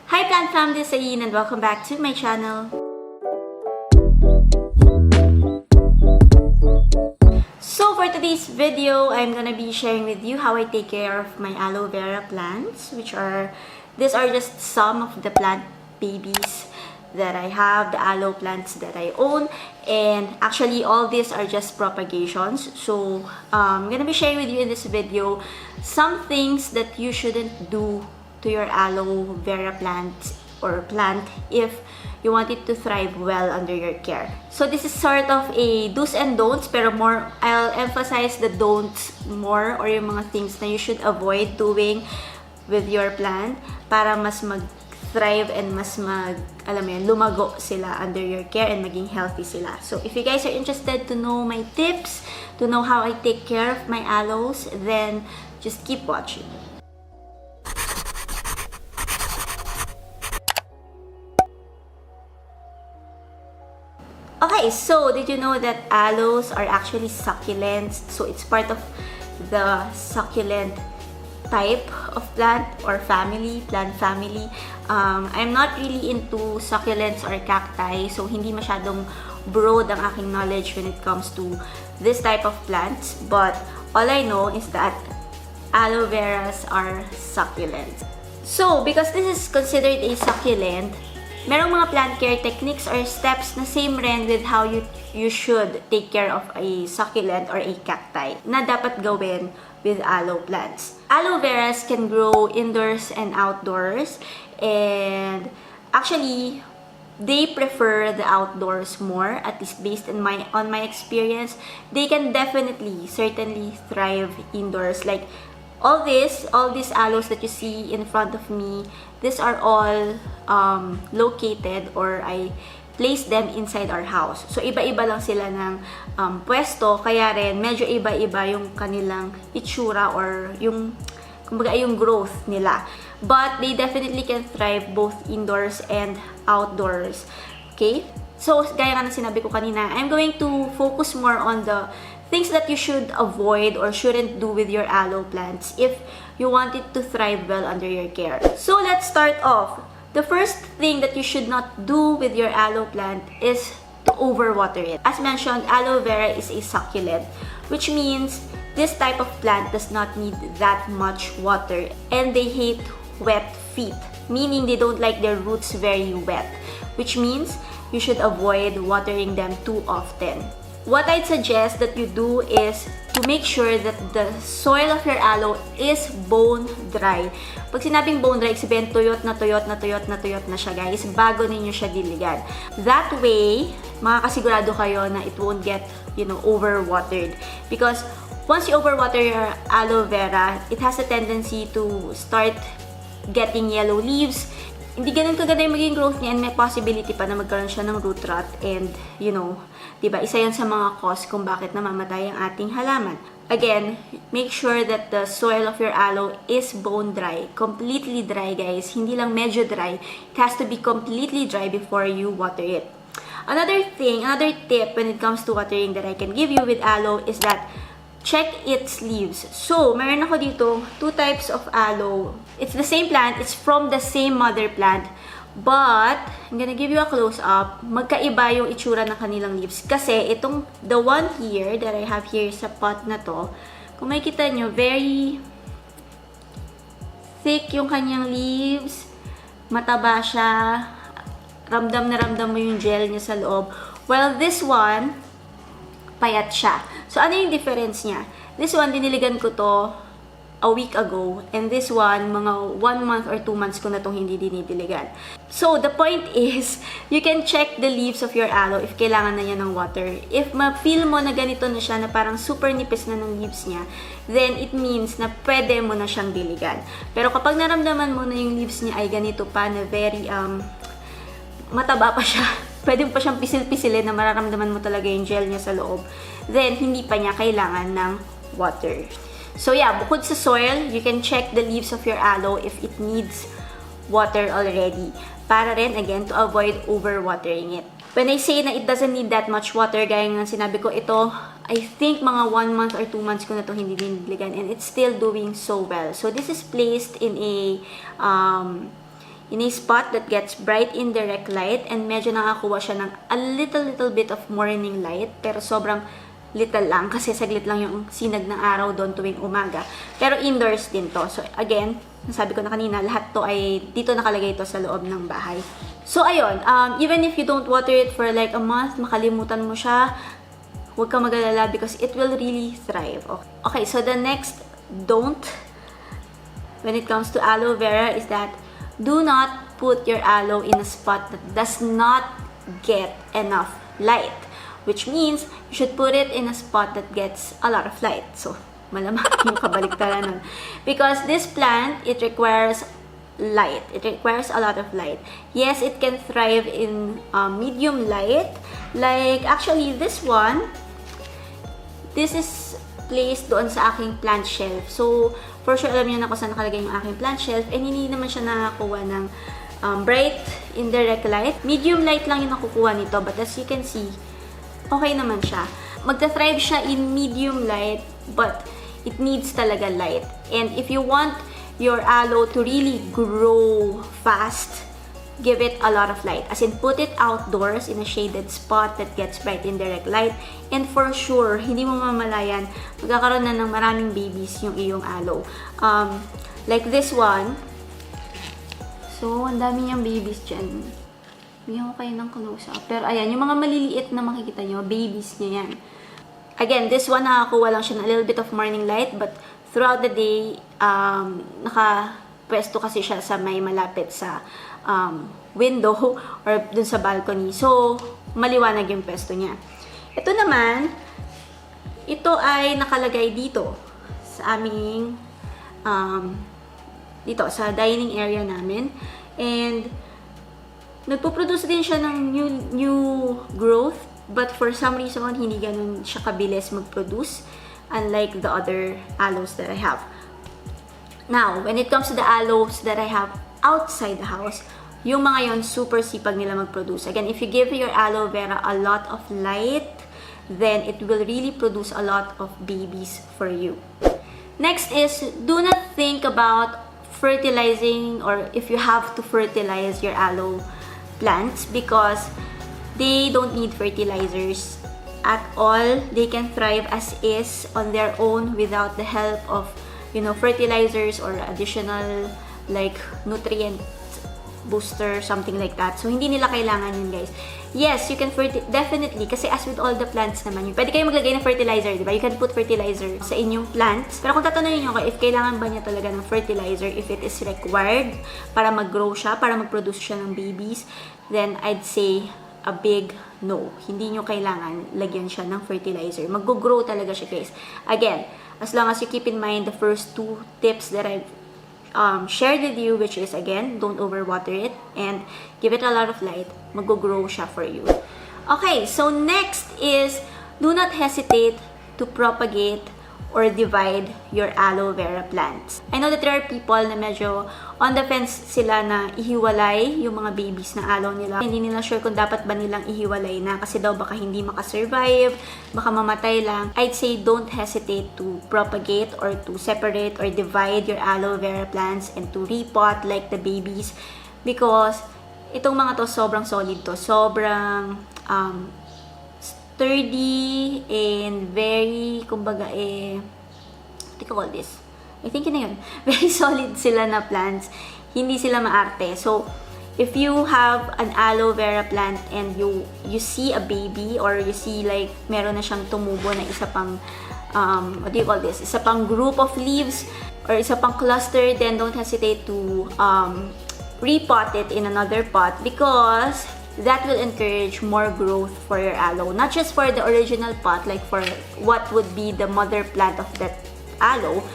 Hi plant fam, this is Ayn and welcome back to my channel. So for today's video, I'm gonna be sharing with you how I take care of my aloe vera plants, these are just some of the plant babies that I have, the aloe plants that I own, and actually all these are just propagations. So I'm gonna be sharing with you in this video some things that you shouldn't do to your aloe vera plant if you want it to thrive well under your care. So this is sort of a do's and don'ts, pero more I'll emphasize the don'ts more, or yung mga things na you should avoid doing with your plant para mas mag-thrive and mas lumago sila under your care and maging healthy sila. So if you guys are interested to know my tips, to know how I take care of my aloes, then just keep watching. Okay, so did you know that aloes are actually succulents? So it's part of the succulent type of plant or family, plant family. I'm not really into succulents or cacti, so hindi masyadong broad ang aking knowledge when it comes to this type of plants. But all I know is that aloe veras are succulents. So because this is considered a succulent, merong mga plant care techniques or steps na same rin with how you should take care of a succulent or a cacti na dapat gawin with aloe plants. Aloe veras can grow indoors and outdoors, and actually they prefer the outdoors more, at least based on my experience. They can certainly thrive indoors. Like all these aloes that you see in front of me, these are all located, or I place them inside our house. So iba-iba lang sila ng pwesto, kaya rin medyo iba-iba yung kanilang itsura or yung growth nila. But they definitely can thrive both indoors and outdoors. Okay? So gaya nga na sinabi ko kanina, I'm going to focus more on the things that you should avoid or shouldn't do with your aloe plants if you want it to thrive well under your care. So let's start off. The first thing that you should not do with your aloe plant is to overwater it. As mentioned, aloe vera is a succulent, which means this type of plant does not need that much water, and they hate wet feet, meaning they don't like their roots very wet, which means you should avoid watering them too often. What I'd suggest that you do is to make sure that the soil of your aloe is bone dry. Pag sinabing bone dry, sabihin tuyot na siya, guys, bago ninyo siya diligan. That way, makakasigurado kayo na it won't get, overwatered. Because once you overwater your aloe vera, it has a tendency to start getting yellow leaves. Hindi ganun kaganda yung maging growth niya, and may possibility pa na magkaroon siya ng root rot, and diba, isa yan sa mga cause kung bakit namamatay ang ating halaman. Again, make sure that the soil of your aloe is bone dry, completely dry, guys. Hindi lang medyo dry. It has to be completely dry before you water it. Another tip when it comes to watering that I can give you with aloe is that check its leaves. So, meron ako dito two types of aloe. It's the same plant, it's from the same mother plant, but I'm gonna give you a close-up. Magkaiba yung itsura ng kanilang leaves. Kasi the one here that I have here sa pot na to, kung makikita nyo, very thick yung kanyang leaves, mataba siya, ramdam na ramdam mo yung gel niya sa loob. While this one, payat siya. So, ano yung difference niya? This one, diniligan ko to a week ago. And this one, mga 1 month or 2 months ko na itong hindi dinidiligan. So, the point is, you can check the leaves of your aloe if kailangan na niya ng water. If ma-feel mo na ganito na siya, na parang super nipis na ng leaves niya, then it means na pwede mo na siyang diligan. Pero kapag naramdaman mo na yung leaves niya ay ganito pa, na very, mataba pa siya, pwede mo pa siyang pisil-pisilin na mararamdaman mo talaga yung gel niya sa loob, then hindi pa niya kailangan ng water. So yeah, bukod sa soil, you can check the leaves of your aloe if it needs water already. Para rin, again, to avoid overwatering it. When I say na it doesn't need that much water, gaya ng sinabi ko, ito, I think mga 1 month or 2 months ko na ito hindi dinidiligan, and it's still doing so well. So this is placed in a in a spot that gets bright indirect light and medyo nakakuha siya ng a little bit of morning light, pero sobrang little lang kasi saglit lang yung sinag ng araw doon tuwing umaga. Pero indoors din to. So again, nasabi ko na kanina, lahat to ay dito nakalagay to sa loob ng bahay. So ayun, even if you don't water it for like a month, makalimutan mo siya, huwag kang mag-alala because it will really thrive. Okay, so the next don't when it comes to aloe vera is that do not put your aloe in a spot that does not get enough light, which means you should put it in a spot that gets a lot of light. So malamang yung kabaliktaran nun. Because this plant, it requires light. It requires a lot of light. Yes, it can thrive in medium light. Like, actually, this one, this is placed doon sa aking plant shelf. So, for sure, alam niyo na kung saan nakalagay yung aking plant shelf. And hindi naman siya nakakuha ng bright, indirect light. Medium light lang yung nakukuha nito. But as you can see, okay naman siya. Magta-thrive siya in medium light, but it needs talaga light. And if you want your aloe to really grow fast, give it a lot of light. As in, put it outdoors in a shaded spot that gets bright indirect light. And for sure, hindi mo mamalayan, magkakaroon na ng maraming babies yung iyong aloe. Like this one. So, ang dami niyang babies dyan. Bigyan ko kayo ng close-up. Pero ayan, yung mga maliliit na makikita nyo, babies niya yan. Again, this one nakakuha lang siya ng a little bit of morning light, but throughout the day, nakapwesto kasi siya sa may malapit sa window or dun sa balcony. So, maliwanag yung pwesto niya. Ito naman, ito ay nakalagay dito sa aming dito sa dining area namin. And nagpo-produce din siya ng new growth, but for some reason, hindi ganun siya kabilis mag-produce, unlike the other aloes that I have. Now, when it comes to the aloes that I have outside the house, yung mga yon super sipag nila mag-produce. Again, if you give your aloe vera a lot of light, then it will really produce a lot of babies for you. Next is, do not think about fertilizing or if you have to fertilize your aloe plants because they don't need fertilizers at all. They can thrive as is on their own without the help of, you know, fertilizers or additional like nutrient booster, something like that. So, hindi nila kailangan yun, guys. Yes, you can definitely, kasi as with all the plants naman yun, pwede kayo maglagay ng fertilizer, di ba? You can put fertilizer sa inyong plants. Pero kung tatanungin nyo if kailangan ba niya talaga ng fertilizer, if it is required para mag-grow siya, para mag-produce siya ng babies, then I'd say a big no. Hindi nyo kailangan lagyan siya ng fertilizer. Mag-grow talaga siya, guys. Again, as long as you keep in mind the first two tips that I've shared with you, which is again, don't overwater it and give it a lot of light, mag-grow siya for you. Okay, so next is do not hesitate to propagate or divide your aloe vera plants. I know that there are people na medyo on the fence sila na ihiwalay yung mga babies na aloe nila. Hindi nila sure kung dapat ba nilang ihiwalay na kasi daw baka hindi makasurvive, baka mamatay lang. I'd say don't hesitate to propagate or to separate or divide your aloe vera plants and to repot like the babies because itong mga to sobrang solid to. Sobrang sturdy and very, kumbaga what do you call this? I think yun na yun. Very solid sila na plants. Hindi sila maarte. So, if you have an aloe vera plant and you see a baby or you see like meron na siyang tumubo na isa pang what do you call this? Isa pang group of leaves or isa pang cluster, then don't hesitate to repot it in another pot because that will encourage more growth for your aloe. Not just for the original pot, like for what would be the mother plant of that aloe,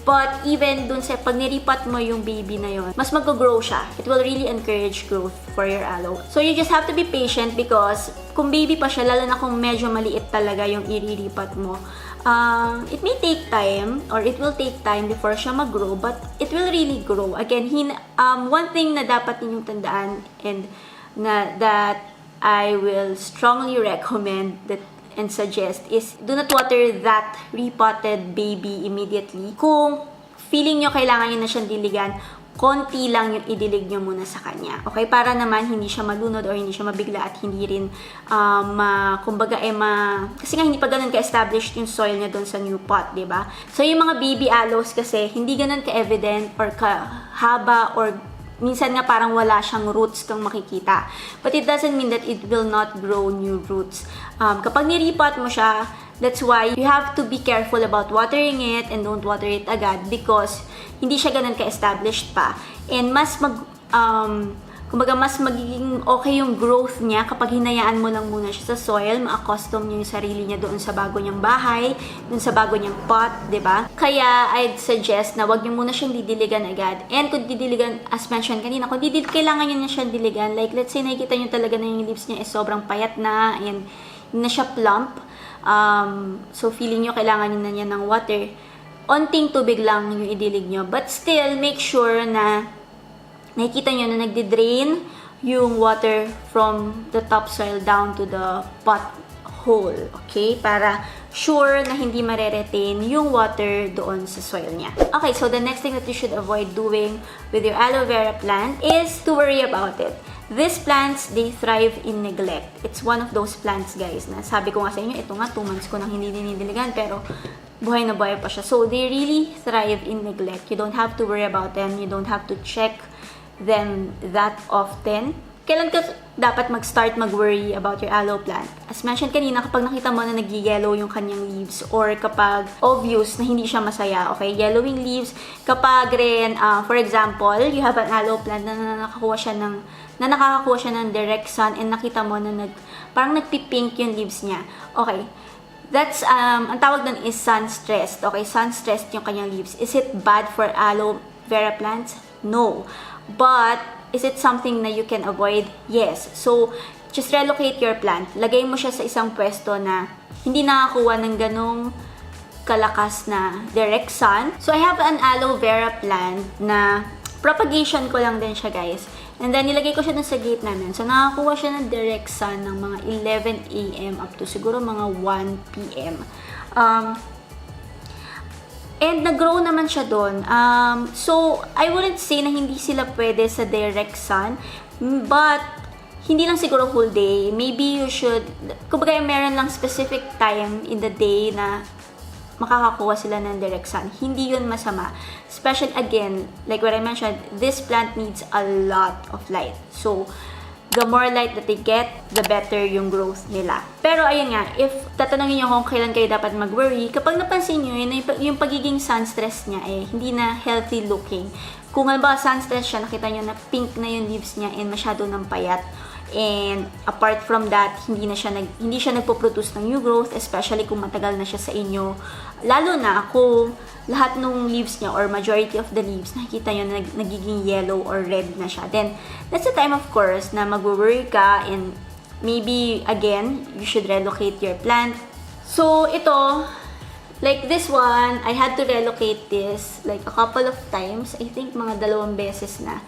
but even dun sa pag niripat mo yung baby na yon, mas mag-grow siya. It will really encourage growth for your aloe. So you just have to be patient because kung baby pa siya, lalo na kung medyo maliit talaga yung iriripat mo, it may take time or it will take time before siya mag-grow, but it will really grow. Again, one thing na dapat ninyong tandaan and that I will strongly recommend and suggest is do not water that repotted baby immediately. Kung feeling nyo kailangan nyo na siyang diligan, konti lang yung idilig nyo muna sa kanya. Okay? Para naman hindi siya malunod or hindi siya mabigla at hindi rin, kasi nga hindi pa ganun ka-established yung soil niya doon sa new pot, diba? So, yung mga baby aloes kasi, hindi ganun ka-evident or kahaba or minsan nga parang wala siyang roots kang makikita. But it doesn't mean that it will not grow new roots. Kapag nirepot mo siya, that's why you have to be careful about watering it and don't water it agad because hindi siya ganun ka-established pa. And mas magiging okay yung growth niya kapag hinayaan mo lang muna siya sa soil, ma-accustom niya yung sarili niya doon sa bago niyang bahay, doon sa bago niyang pot, diba? Kaya, I'd suggest na wag niyo muna siyang didiligan agad. And kung didiligan, as mentioned kanina, kung kailangan niyo na siyang diligan, like let's say nakikita niyo talaga na yung leaves niya is sobrang payat na and hindi na siya plump, so feeling niyo kailangan niyo na niya ng water, onting tubig lang yung idilig nyo. But still, make sure na nakikita nyo na nagdi-drain yung water from the topsoil down to the pot hole. Okay? Para sure na hindi mareretain yung water doon sa soil niya. Okay, so the next thing that you should avoid doing with your aloe vera plant is to worry about it. These plants, they thrive in neglect. It's one of those plants, guys, na sabi ko nga sa inyo, ito nga, 2 months ko nang hindi dinidiligan, pero buhay na buhay pa siya. So, they really thrive in neglect. You don't have to worry about them. You don't have to check them that often. Kailan ka dapat mag-start mag-worry about your aloe plant? As mentioned kanina, kapag nakita mo na nag-yellow yung kanyang leaves or kapag obvious na hindi siya masaya, okay? Yellowing leaves. Kapag rin, for example, you have an aloe plant na nakakakuha siya ng direct sun and nakita mo na parang nagpipink yung leaves niya. Okay. That's, ang tawag doon is sun-stressed. Okay, sun-stressed yung kanyang leaves. Is it bad for aloe vera plants? No. But, is it something na you can avoid? Yes. So, just relocate your plant. Lagay mo siya sa isang pwesto na hindi nakakuha ng ganong kalakas na direct sun. So, I have an aloe vera plant na propagation ko lang din siya, guys. And then, nilagay ko siya dun sa gate namin. So, nakakuha siya ng direct sun ng mga 11 a.m. up to siguro mga 1 p.m. And nag-grow naman siya doon. So, I wouldn't say na hindi sila pwede sa direct sun. But, hindi lang siguro whole day. Maybe you should, kumbaga meron lang specific time in the day na makakakuha sila ng direct sun. Hindi yun masama. Especially, again, like what I mentioned, this plant needs a lot of light. So, the more light that they get, the better yung growth nila. Pero, ayun nga, if tatanungin nyo kung kailan kayo dapat mag-worry, kapag napansin nyo, yung pagiging sun stress niya, hindi na healthy looking. Kung halimbawa sun stress siya, nakita nyo na pink na yung leaves niya and masyado ng payat. And apart from that, hindi siya nagpo-produce ng new growth, especially kung matagal na siya sa inyo. Lalo na kung lahat ng leaves niya or majority of the leaves, nakikita nyo na nagiging yellow or red na siya. Then, that's the time of course na mag-worry ka and maybe, again, you should relocate your plant. So, ito, like this one, I had to relocate this like a couple of times. I think mga 2 beses na.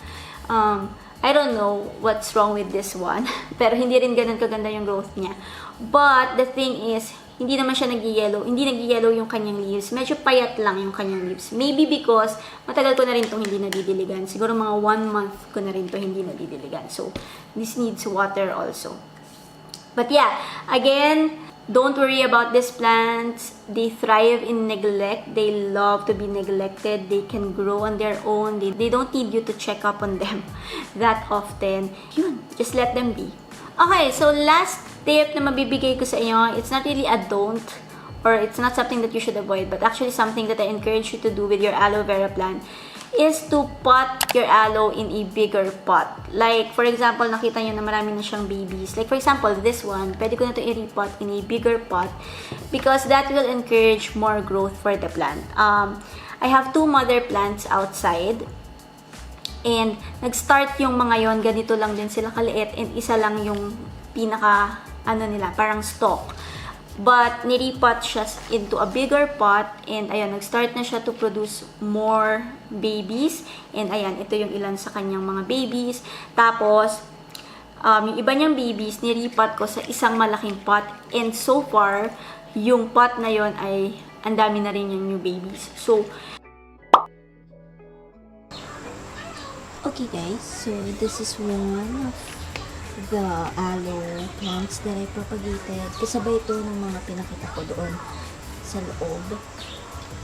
I don't know what's wrong with this one. Pero hindi rin ganun kaganda yung growth niya. But the thing is, hindi naman siya nag-yellow. Hindi nag-yellow yung kanyang leaves. Medyo payat lang yung kanyang leaves. Maybe because matagal ko na rin itong hindi nadidiligan. Siguro mga 1 month ko na rin ito hindi nadidiligan. So, this needs water also. But yeah, again, don't worry about these plants. They thrive in neglect. They love to be neglected. They can grow on their own. They don't need you to check up on them that often. Yun, just let them be. Okay, so last tip na mabibigay ko sa inyo, it's not really a don't or it's not something that you should avoid, but actually something that I encourage you to do with your aloe vera plant is to pot your aloe in a bigger pot. Like, for example, nakita nyo na marami na siyang babies. Like, for example, this one, pwede ko na ito i-repot in a bigger pot because that will encourage more growth for the plant. I have 2 mother plants outside and nag-start yung mga yon, ganito lang din sila kaliit and isa lang yung pinaka, nila, parang stalk. But, nirepot siya into a bigger pot and ayan, nag-start na siya to produce more babies. And ayan, ito yung ilan sa kanyang mga babies. Tapos, yung iba niyang babies, nirepot ko sa isang malaking pot. And so far, yung pot na yon ay ang dami na rin yung new babies. So, Okay guys, so this is one of the aloe plants that I propagated. Kasabay ito ng mga pinakita ko doon sa loob.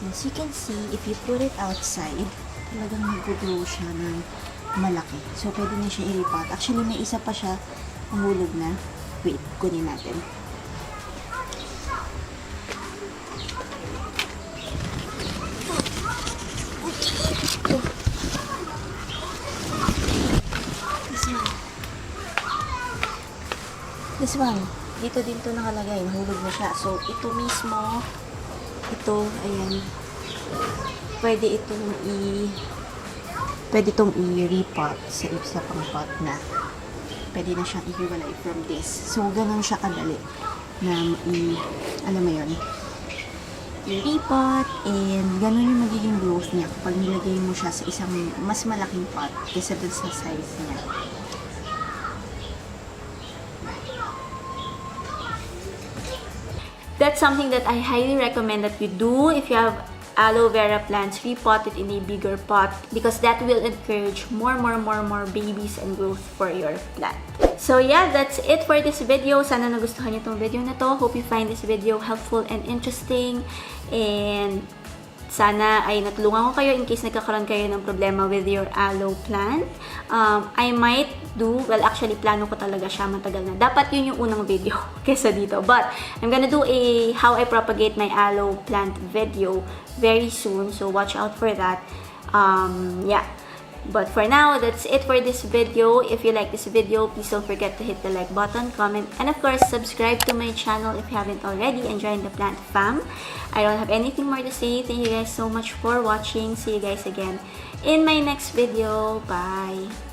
As you can see, if you put it outside, talagang mag-grow siya ng malaki. So, pwede na siya i-repot. Actually, may isa pa siya nahulog na. Wait, kunin natin. This one, dito din to nakalagay, nahulog na siya. So, ito mismo, ito, ayan, pwede itong i-repot sa isa pang pot na pwede na siyang i-hiwalay from this. So, ganun siya kadali na alam mo yun, i-repot, and ganun yung magiging growth niya kapag nilagay mo siya sa isang mas malaking pot kaysa dun sa size niya. That's something that I highly recommend that you do if you have aloe vera plants. Repot it in a bigger pot because that will encourage more babies and growth for your plant. So yeah, that's it for this video. Sana nagustuhan niyo tong video na to. Hope you find this video helpful and interesting, and sana ay natulungan ko kayo in case nagkakaroon kayo ng problema with your aloe plant. I might do, well actually plano ko talaga siya, matagal na. Dapat yun yung unang video kesa dito. But I'm gonna do a how I propagate my aloe plant video very soon. So watch out for that. Yeah. But for now, that's it for this video. If you like this video, please don't forget to hit the like button, comment, and of course, subscribe to my channel if you haven't already and join the plant fam. I don't have anything more to say. Thank you guys so much for watching. See you guys again in my next video. Bye!